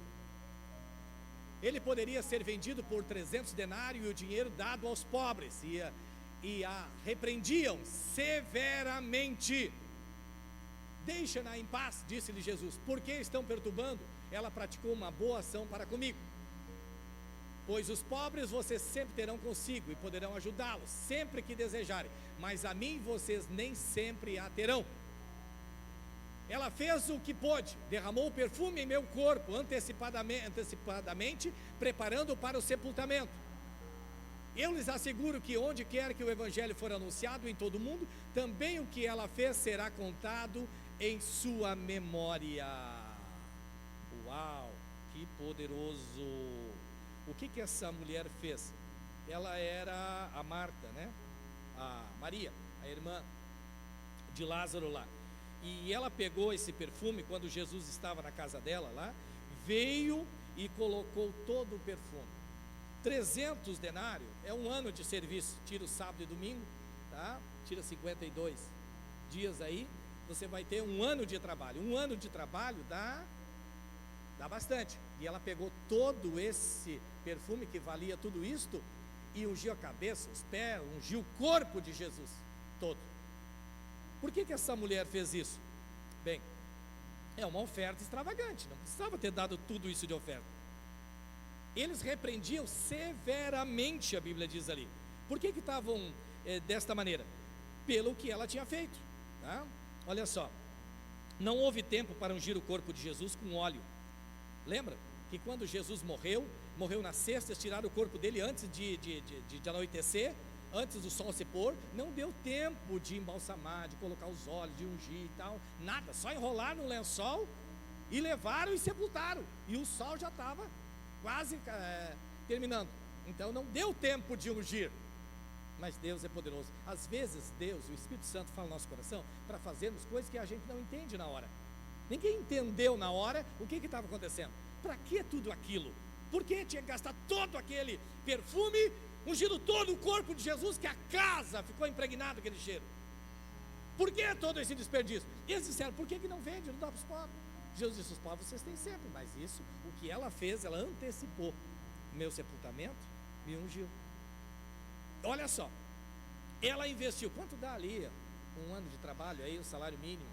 Ele poderia ser vendido por 300 denários e o dinheiro dado aos pobres. E a repreendiam severamente. Deixa-na em paz, disse-lhe Jesus, porque estão perturbando? Ela praticou uma boa ação para comigo. Pois os pobres vocês sempre terão consigo e poderão ajudá-los sempre que desejarem, mas a mim vocês nem sempre a terão. Ela fez o que pôde, derramou o perfume em meu corpo antecipadamente, preparando para o sepultamento. Eu lhes asseguro que onde quer que o evangelho for anunciado em todo o mundo, também o que ela fez será contado em sua memória. Uau, que poderoso! O que essa mulher fez? Ela era a Marta, né? A Maria, a irmã de Lázaro lá. E ela pegou esse perfume quando Jesus estava na casa dela lá, veio e colocou todo o perfume. 300 denários é um ano de serviço, tira o sábado e domingo, tá? Tira 52 dias aí, você vai ter um ano de trabalho. Um ano de trabalho dá bastante. E ela pegou todo esse perfume que valia tudo isto e ungiu a cabeça, os pés, ungiu o corpo de Jesus todo. Por que essa mulher fez isso? Bem, é uma oferta extravagante, não precisava ter dado tudo isso de oferta. Eles repreendiam severamente, a Bíblia diz ali. Por que estavam desta maneira? Pelo que ela tinha feito, tá? Olha só, não houve tempo para ungir o corpo de Jesus com óleo. Lembra que quando Jesus morreu na sexta, tiraram o corpo dele antes de anoitecer, antes do sol se pôr, não deu tempo de embalsamar, de colocar os óleos, de ungir e tal, nada, só enrolaram no lençol e levaram e sepultaram, e o sol já estava quase terminando, então não deu tempo de ungir. Mas Deus é poderoso. Às vezes Deus, o Espírito Santo fala no nosso coração para fazermos coisas que a gente não entende na hora. Ninguém entendeu na hora o que estava acontecendo. Para que tudo aquilo? Por que tinha que gastar todo aquele perfume, ungindo todo o corpo de Jesus, que a casa ficou impregnada aquele cheiro? Por que todo esse desperdício? E eles disseram, por que não vende, não dá para os pobres? Jesus disse, os pobres vocês têm sempre, mas isso, o que ela fez, ela antecipou o meu sepultamento, me ungiu. Olha só, ela investiu, quanto dá ali, um ano de trabalho aí, o salário mínimo,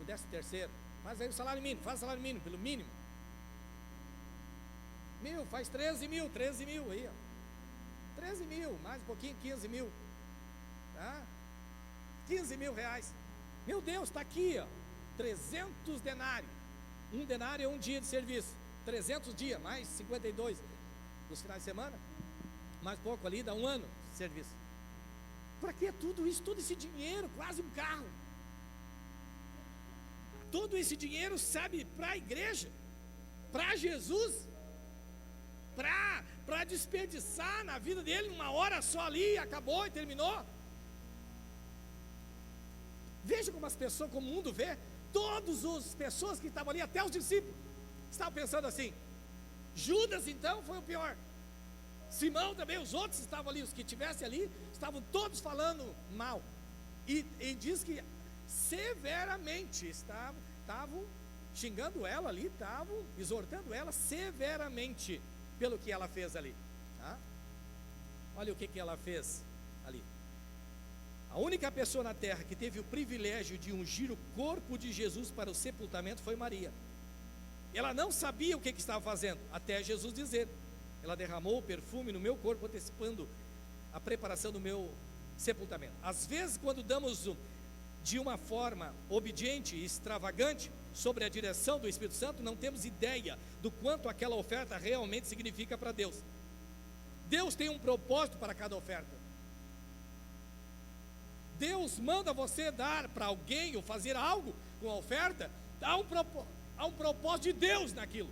o 13º, faz aí o salário mínimo, faz o salário mínimo, pelo mínimo, faz 13 mil aí, ó. 13 mil, mais um pouquinho, 15 mil, tá? 15 mil reais, meu Deus, está aqui, ó, 300 denários, um denário é um dia de serviço, 300 dias, mais 52 nos finais de semana, mais pouco ali, dá um ano de serviço. Para que tudo isso, todo esse dinheiro, quase um carro? Todo esse dinheiro, sabe, para a igreja, para Jesus, para desperdiçar na vida dele, uma hora só ali, acabou e terminou. Veja como as pessoas, como o mundo vê, todas as pessoas que estavam ali, até os discípulos, estavam pensando assim. Judas então foi o pior, Simão também, os outros estavam ali, os que estivessem ali, estavam todos falando mal, e diz que severamente estavam xingando ela ali, estavam exortando ela severamente pelo que ela fez ali, tá? Olha o que ela fez ali. A única pessoa na terra que teve o privilégio de ungir o corpo de Jesus para o sepultamento foi Maria. Ela não sabia o que estava fazendo, até Jesus dizer: ela derramou o perfume no meu corpo, antecipando a preparação do meu sepultamento. Às vezes, quando damos de uma forma obediente e extravagante sobre a direção do Espírito Santo, não temos ideia do quanto aquela oferta realmente significa para Deus. Deus tem um propósito para cada oferta. Deus manda você dar para alguém ou fazer algo com a oferta, há um propósito de Deus naquilo.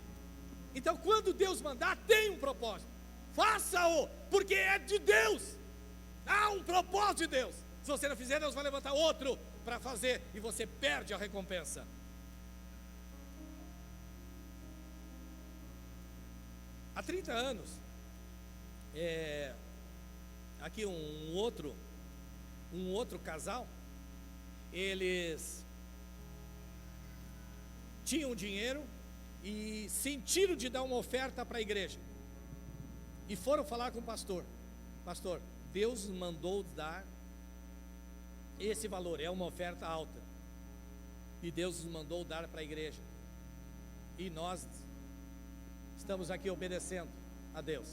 Então, quando Deus mandar, tem um propósito. Faça-o, porque é de Deus. Há um propósito de Deus. Se você não fizer, Deus vai levantar outro para fazer e você perde a recompensa. Há 30 anos, aqui um outro casal, eles tinham dinheiro e sentiram de dar uma oferta para a igreja, e foram falar com o pastor: pastor, Deus mandou dar esse valor, é uma oferta alta, e Deus nos mandou dar para a igreja, e nós estamos aqui obedecendo a Deus.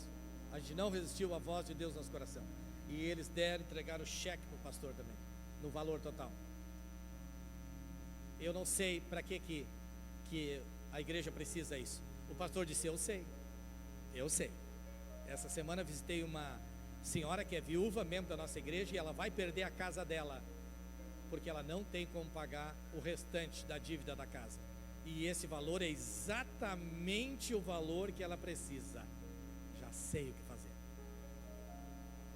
A gente não resistiu à voz de Deus no nosso coração. E eles entregaram o cheque para o pastor também, no valor total. Eu não sei para que a igreja precisa isso. O pastor disse: eu sei. Essa semana visitei uma senhora que é viúva, membro da nossa igreja, e ela vai perder a casa dela, porque ela não tem como pagar o restante da dívida da casa. E esse valor é exatamente o valor que ela precisa. Já sei o que fazer.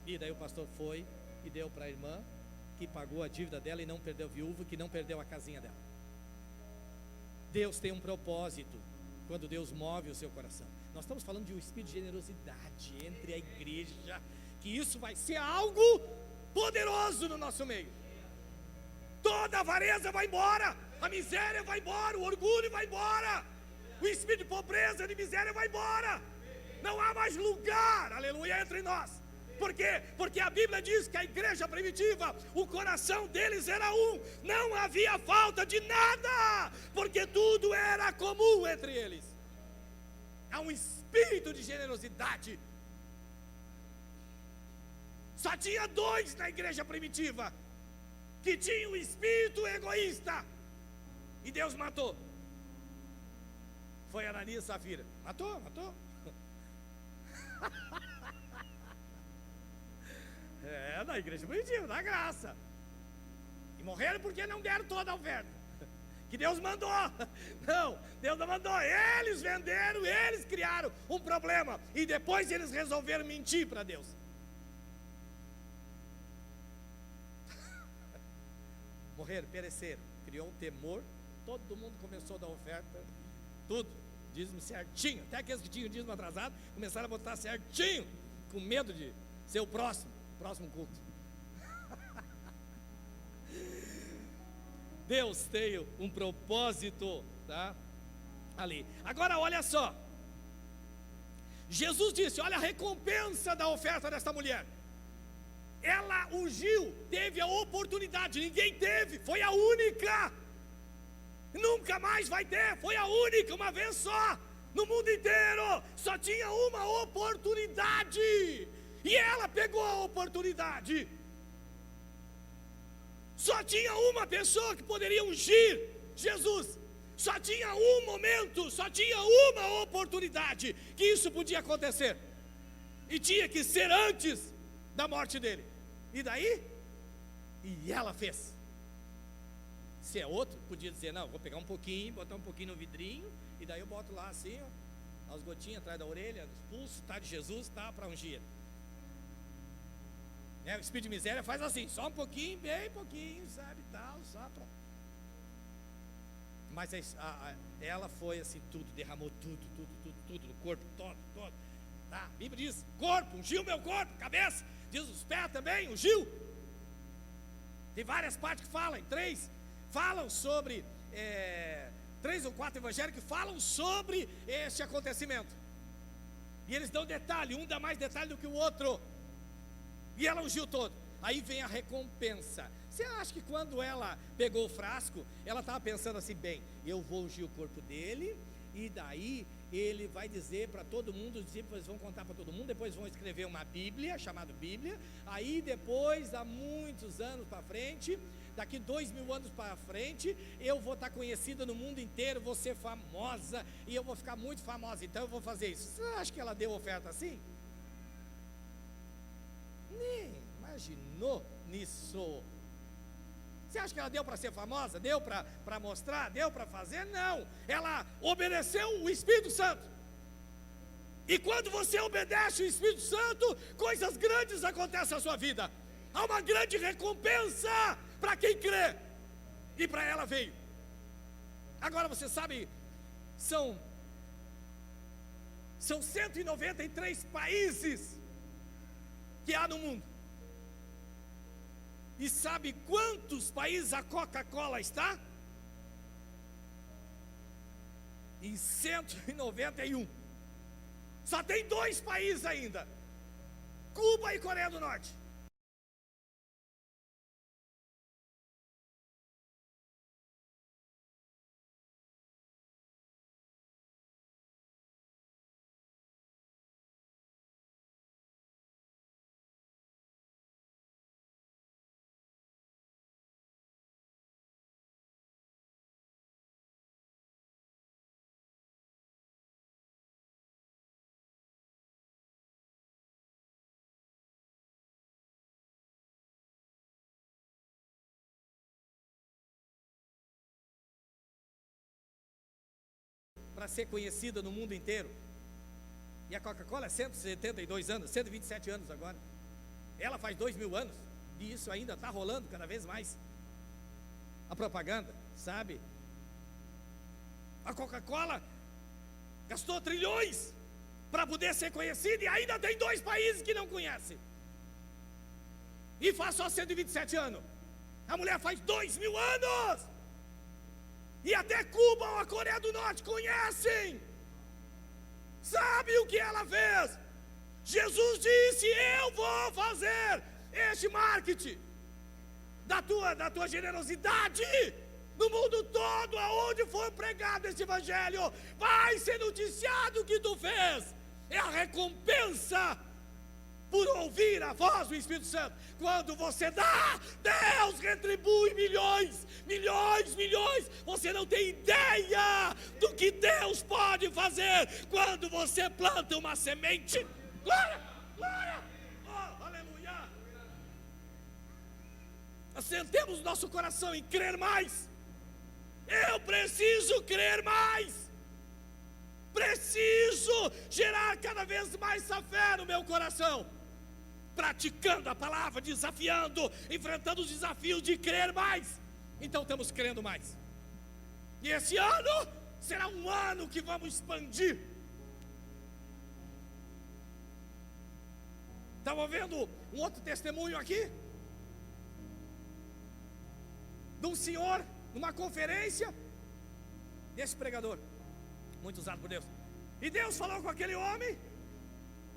E daí o pastor foi e deu para a irmã, que pagou a dívida dela e não perdeu a viúva, que não perdeu a casinha dela. Deus tem um propósito quando Deus move o seu coração. Nós estamos falando de um espírito de generosidade entre a igreja, que isso vai ser algo poderoso no nosso meio. Toda a avareza vai embora, a miséria vai embora, o orgulho vai embora, o espírito de pobreza, de miséria vai embora. Não há mais lugar, aleluia, entre nós. Por quê? Porque a Bíblia diz que a igreja primitiva, o coração deles era um, não havia falta de nada, porque tudo era comum entre eles. Há um espírito de generosidade. Só tinha dois na igreja primitiva que tinham um espírito egoísta, e Deus matou. Foi Ananias e Safira. Matou. Na igreja primitiva, da graça. E morreram porque não deram toda a oferta que Deus mandou. Não, Deus não mandou. Eles venderam, eles criaram um problema, e depois eles resolveram mentir para Deus. Morreram, pereceram. Criou um temor. Todo mundo começou a dar oferta, tudo, dízimo certinho. Até aqueles que tinham dízimo atrasado começaram a botar certinho, com medo de ser o próximo culto. Deus tem um propósito, tá? Ali. Agora olha só. Jesus disse: olha a recompensa da oferta desta mulher. Ela ungiu, teve a oportunidade, ninguém teve, foi a única. Nunca mais vai ter, foi a única, uma vez só. No mundo inteiro, só tinha uma oportunidade. E ela pegou a oportunidade. Só tinha uma pessoa que poderia ungir Jesus. Só tinha um momento, só tinha uma oportunidade que isso podia acontecer. E tinha que ser antes da morte dele. E daí? E ela fez. Se é outro, podia dizer, não, vou pegar um pouquinho, botar um pouquinho no vidrinho, e daí eu boto lá assim, ó, as gotinhas atrás da orelha, nos pulsos, tá, de Jesus, tá, para ungir. O espírito de miséria faz assim, só um pouquinho, bem pouquinho, sabe, tal, só para... Mas ela foi assim, tudo, derramou tudo no corpo, todo, tá? A Bíblia diz, corpo, ungiu meu corpo, cabeça, diz os pés também, ungiu. Tem várias partes que falam, falam sobre, 3 ou 4 evangelhos que falam sobre este acontecimento. E eles dão detalhe, um dá mais detalhe do que o outro. E ela ungiu todo. Aí vem a recompensa. Você acha que quando ela pegou o frasco, ela estava pensando assim, bem, eu vou ungir o corpo dele, e daí ele vai dizer para todo mundo, os discípulos vão contar para todo mundo, depois vão escrever uma Bíblia, chamada Bíblia, aí depois, há muitos anos para frente, daqui 2000 anos para frente, eu vou estar conhecida no mundo inteiro, vou ser famosa, e eu vou ficar muito famosa, então eu vou fazer isso. Você acha que ela deu oferta assim? Nem imaginou nisso. Você acha que ela deu para ser famosa? Deu para mostrar? Deu para fazer? Não. Ela obedeceu o Espírito Santo. E quando você obedece o Espírito Santo, coisas grandes acontecem na sua vida. Há uma grande recompensa para quem crê. E para ela veio. Agora você sabe, são 193 países que há no mundo. E sabe quantos países a Coca-Cola está? Em 191. Só tem 2 países ainda: Cuba e Coreia do Norte. Para ser conhecida no mundo inteiro. E a Coca-Cola é 172 anos, 127 anos agora. Ela faz 2000 anos. E isso ainda está rolando cada vez mais. A propaganda, sabe? A Coca-Cola gastou trilhões para poder ser conhecida, e ainda tem 2 países que não conhecem. E faz só 127 anos. A mulher faz 2000 anos. E até Cuba ou a Coreia do Norte conhecem. Sabe o que ela fez? Jesus disse: eu vou fazer este marketing da tua generosidade no mundo todo, aonde for pregado este evangelho, vai ser noticiado o que tu fez. É a recompensa por ouvir a voz do Espírito Santo. Quando você dá, Deus retribui milhões. Você não tem ideia do que Deus pode fazer quando você planta uma semente. Glória, oh, aleluia. Assentemos nosso coração em crer mais. Eu preciso crer mais. Preciso gerar cada vez mais essa fé no meu coração, praticando a palavra, desafiando, enfrentando os desafios de crer mais. Então estamos crendo mais. E esse ano será um ano que vamos expandir. Estava vendo um outro testemunho aqui de um senhor numa conferência, desse pregador muito usado por Deus. E Deus falou com aquele homem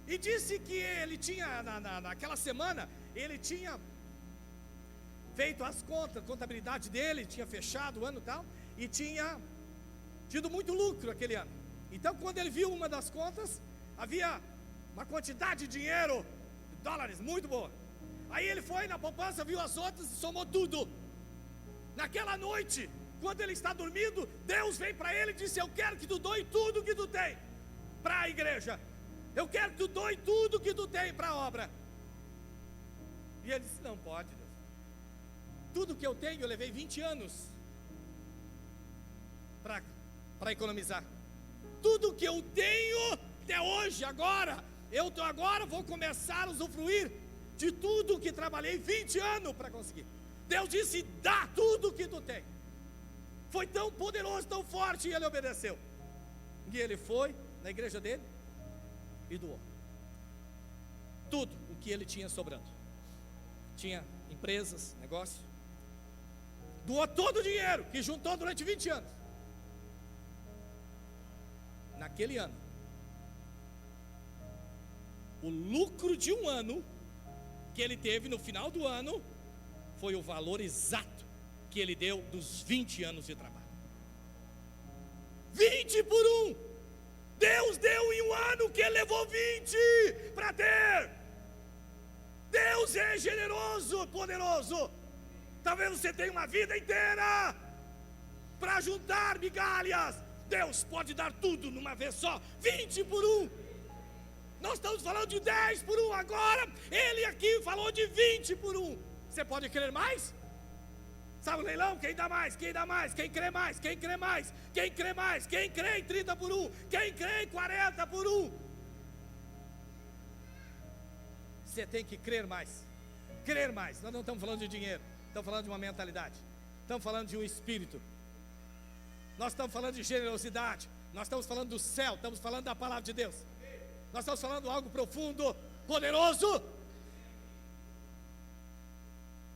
e disse que ele tinha, naquela semana, ele tinha feito as contas, a contabilidade dele, tinha fechado o ano e tal, e tinha tido muito lucro aquele ano. Então, quando ele viu uma das contas, havia uma quantidade de dinheiro, de dólares, muito boa. Aí ele foi na poupança, viu as outras e somou tudo. Naquela noite, quando ele está dormindo, Deus vem para ele e diz: eu quero que tu doe tudo que tu tem para a igreja, eu quero que tu doe tudo que tu tem para a obra. E ele disse: não pode, Deus, tudo que eu tenho eu levei 20 anos para economizar, tudo que eu tenho até hoje, agora vou começar a usufruir de tudo que trabalhei 20 anos para conseguir. Deus disse: dá tudo que tu tem. Foi tão poderoso, tão forte, e ele obedeceu. E ele foi na igreja dele e doou tudo o que ele tinha sobrando. Tinha empresas, negócio, doou todo o dinheiro que juntou durante 20 anos. Naquele ano, o lucro de um ano que ele teve no final do ano foi o valor exato que ele deu dos 20 anos de trabalho. 20 por 1. Deus deu em um ano que ele levou 20 para ter. Deus é generoso, poderoso. Talvez você tenha uma vida inteira para juntar migalhas. Deus pode dar tudo numa vez só. 20 por 1. Nós estamos falando de 10 por 1 agora. Ele aqui falou de 20 por 1. Você pode crer mais? Sabe o leilão? Quem dá mais? Quem dá mais? Quem crê mais? Quem crê mais? Quem crê mais? Quem crê em 30 por 1? Quem crê em 40 por 1? Você tem que crer mais. Crer mais. Nós não estamos falando de dinheiro, estamos falando de uma mentalidade, estamos falando de um espírito, nós estamos falando de generosidade, nós estamos falando do céu, estamos falando da palavra de Deus, nós estamos falando de algo profundo, poderoso.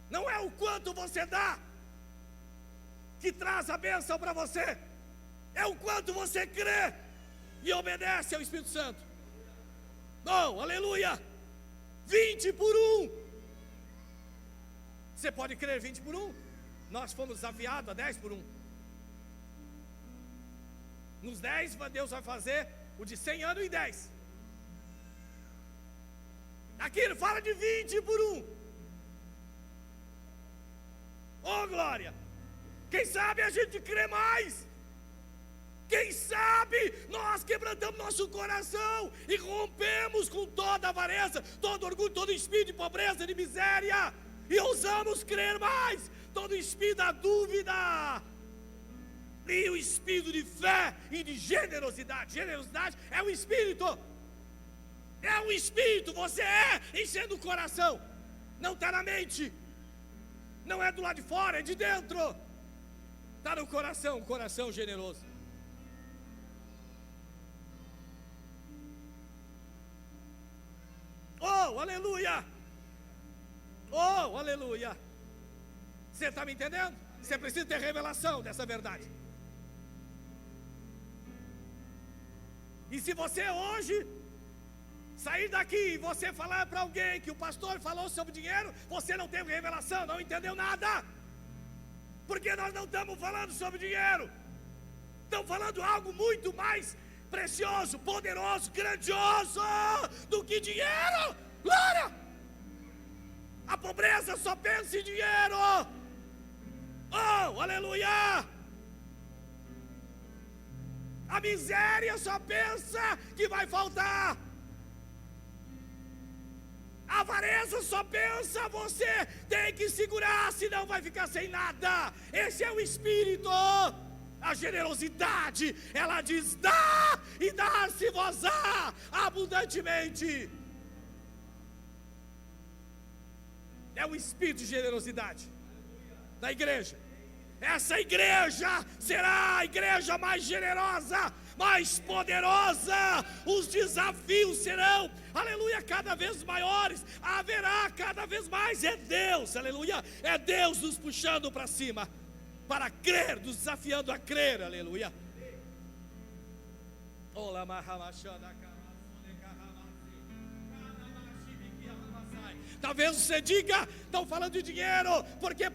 Não é o quanto você dá que traz a bênção para você, é o quanto você crê e obedece ao Espírito Santo. Oh, aleluia! 20 por 1. Você pode crer 20 por 1? Nós fomos desafiados a 10 por 1. Nos 10, Deus vai fazer o de 100 anos em 10. Aqui ele fala de 20 por 1. Oh, glória! Quem sabe a gente crê mais. Quem sabe nós quebrantamos nosso coração e rompemos com toda a avareza, todo orgulho, todo espírito de pobreza, de miséria, e ousamos crer mais, todo o espírito da dúvida e o espírito de fé e de generosidade. Generosidade é um espírito, você enchendo o coração, não está na mente, não é do lado de fora, é de dentro, está no coração, um coração generoso. Oh, aleluia! Oh, aleluia! Você está me entendendo? Você precisa ter revelação dessa verdade. E se você hoje sair daqui e você falar para alguém que o pastor falou sobre dinheiro, você não teve revelação, não entendeu nada. Porque nós não estamos falando sobre dinheiro, estamos falando algo muito mais precioso, poderoso, grandioso do que dinheiro. Glória! A pobreza só pensa em dinheiro. Oh, aleluia! A miséria só pensa que vai faltar. A avareza só pensa, você tem que segurar, senão vai ficar sem nada. Esse é o espírito. A generosidade, ela diz: dá e dá-se-vos-á abundantemente. É o espírito de generosidade da igreja. Essa igreja será a igreja mais generosa, mais poderosa. Os desafios serão, aleluia, cada vez maiores. Haverá cada vez mais. É Deus, aleluia, é Deus nos puxando para cima, para crer, nos desafiando a crer, aleluia. Talvez você diga: estão falando de dinheiro, porque